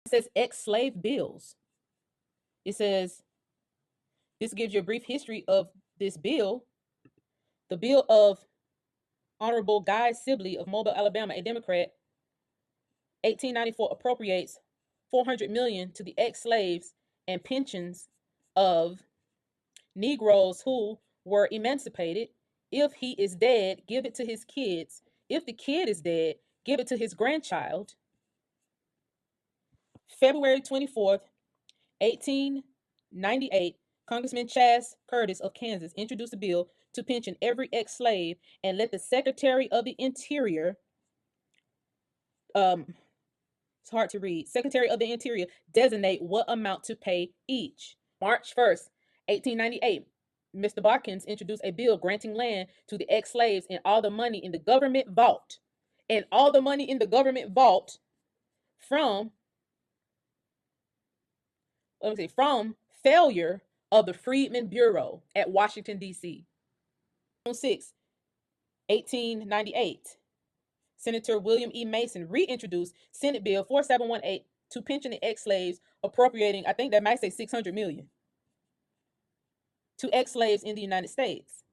It says ex-slave bills. It says, this gives you a brief history of this bill. The bill of Honorable Guy Sibley of Mobile, Alabama, a Democrat, 1894 appropriates 400 million to the ex-slaves and pensions of Negroes who were emancipated. If he is dead, give it to his kids. If the kid is dead, give it to his grandchild. February 24th, 1898, Congressman Chas Curtis of Kansas introduced a bill to pension every ex-slave and let the Secretary of the Interior, it's hard to read, Secretary of the Interior designate what amount to pay each. March 1st, 1898, Mr. Botkins introduced a bill granting land to the ex-slaves and all the money in the government vault. And all the money in the government vault from, from failure of the Freedmen Bureau at Washington, D.C. June 6, 1898, Senator William E. Mason reintroduced Senate Bill 4718 to pension the ex-slaves, appropriating, I think that might say 600 million, to ex-slaves in the United States.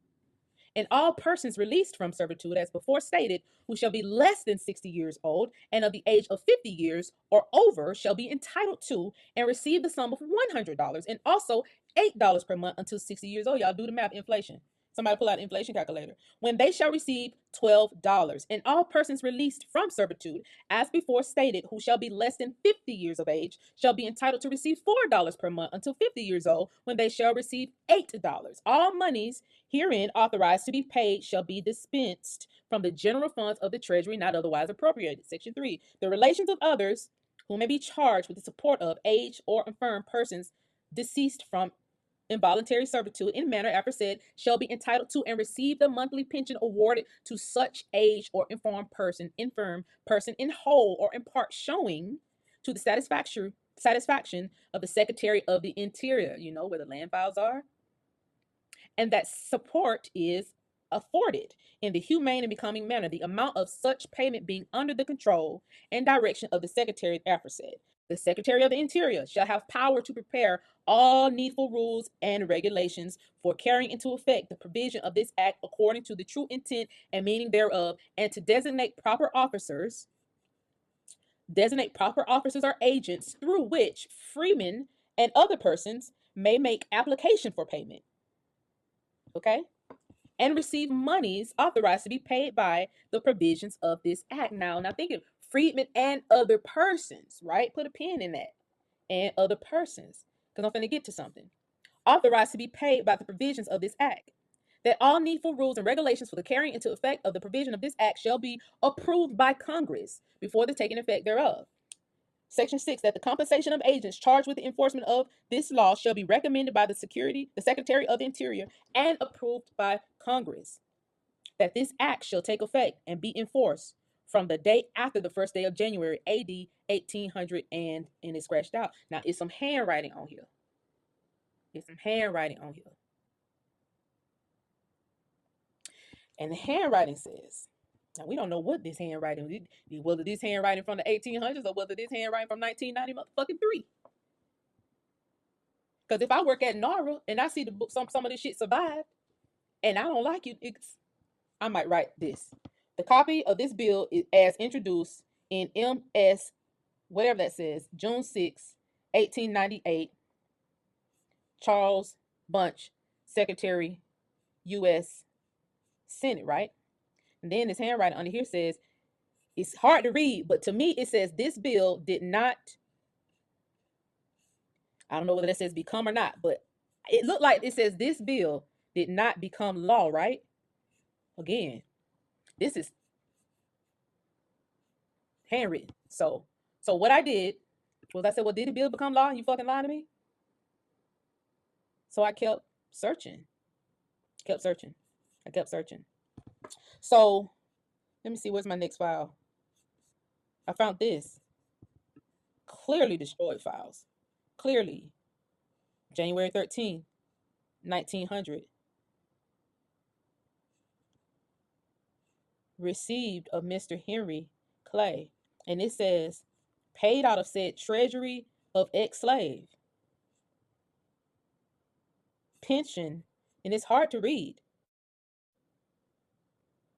And all persons released from servitude, as before stated, who shall be less than 60 years old and of the age of 50 years or over shall be entitled to and receive the sum of $100 and also $8 per month until 60 years old. Y'all do the math, inflation. Somebody pull out an inflation calculator. When they shall receive $12. And all persons released from servitude, as before stated, who shall be less than 50 years of age, shall be entitled to receive $4 per month until 50 years old, when they shall receive $8. All monies herein authorized to be paid shall be dispensed from the general funds of the Treasury, not otherwise appropriated. Section 3. The relations of others who may be charged with the support of aged or infirm persons deceased from involuntary servitude in manner aforesaid shall be entitled to and receive the monthly pension awarded to such aged or infirm person in whole or in part, showing to the satisfaction of the Secretary of the Interior, you know where the land files are, and that support is afforded in the humane and becoming manner, the amount of such payment being under the control and direction of the Secretary aforesaid. The Secretary of the Interior shall have power to prepare all needful rules and regulations for carrying into effect the provision of this act according to the true intent and meaning thereof, and to designate proper officers or agents through which freemen and other persons may make application for payment. Okay? And receive monies authorized to be paid by the provisions of this act. Now thinking freedmen and other persons, right? Put a pin in that. And other persons, because I'm going to get to something. Authorized to be paid by the provisions of this act. That all needful rules and regulations for the carrying into effect of the provision of this act shall be approved by Congress before the taking effect thereof. Section 6, that the compensation of agents charged with the enforcement of this law shall be recommended by the Secretary of the Interior and approved by Congress. That this act shall take effect and be enforced from the day after the first day of January, AD 1800, and it's scratched out. Now, it's some handwriting on here. And the handwriting says, now we don't know what this handwriting, whether this handwriting from the 1800s or whether this handwriting from 1993. Because if I work at NARA and I see some of this shit survive, and I don't like it, I might write this. The copy of this bill is as introduced in MS, whatever that says, June 6, 1898, Charles Bunch, Secretary, U.S. Senate, right? And then this handwriting under here says, it's hard to read, but to me it says this bill did not, I don't know whether that says become or not, but it looked like it says this bill did not become law, right? Again, this is handwritten. So what I did was I said, well, did the bill become law? You fucking lying to me? So I kept searching. I kept searching. So let me see, where's my next file? I found this. Clearly destroyed files. Clearly. January 13th, 1900. Received of Mr. Henry Clay. And it says, paid out of said treasury of ex-slave pension. And it's hard to read,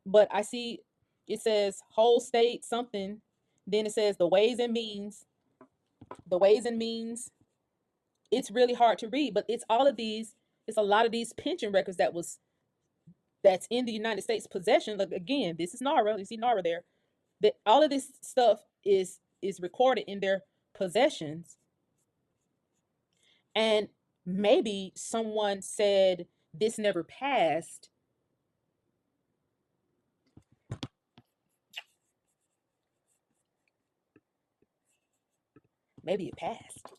but I see it says whole state something, then it says the ways and means, the ways and means. It's really hard to read, but it's all of these, it's a lot of these pension records that's in the United States possession. Like, again, this is NARA. You see NARA there. That all of this stuff is recorded in their possessions. And maybe someone said this never passed. Maybe it passed.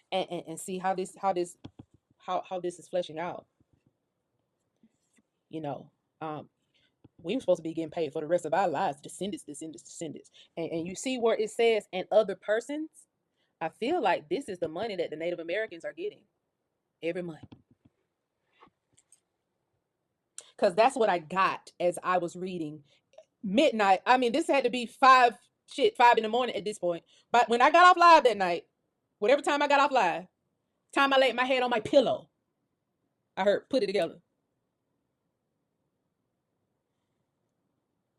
And see how this is fleshing out. You know, we were supposed to be getting paid for the rest of our lives, descendants. And you see where it says and other persons. I feel like this is the money that the Native Americans are getting every month. Because that's what I got as I was reading midnight. I mean, this had to be 5 in the morning at this point. But when I got off live that night, whatever time I got off live, time I laid my head on my pillow, I heard put it together.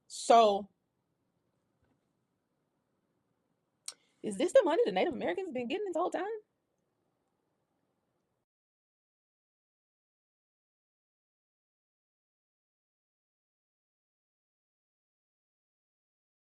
So, is this the money the Native Americans have been getting this whole time?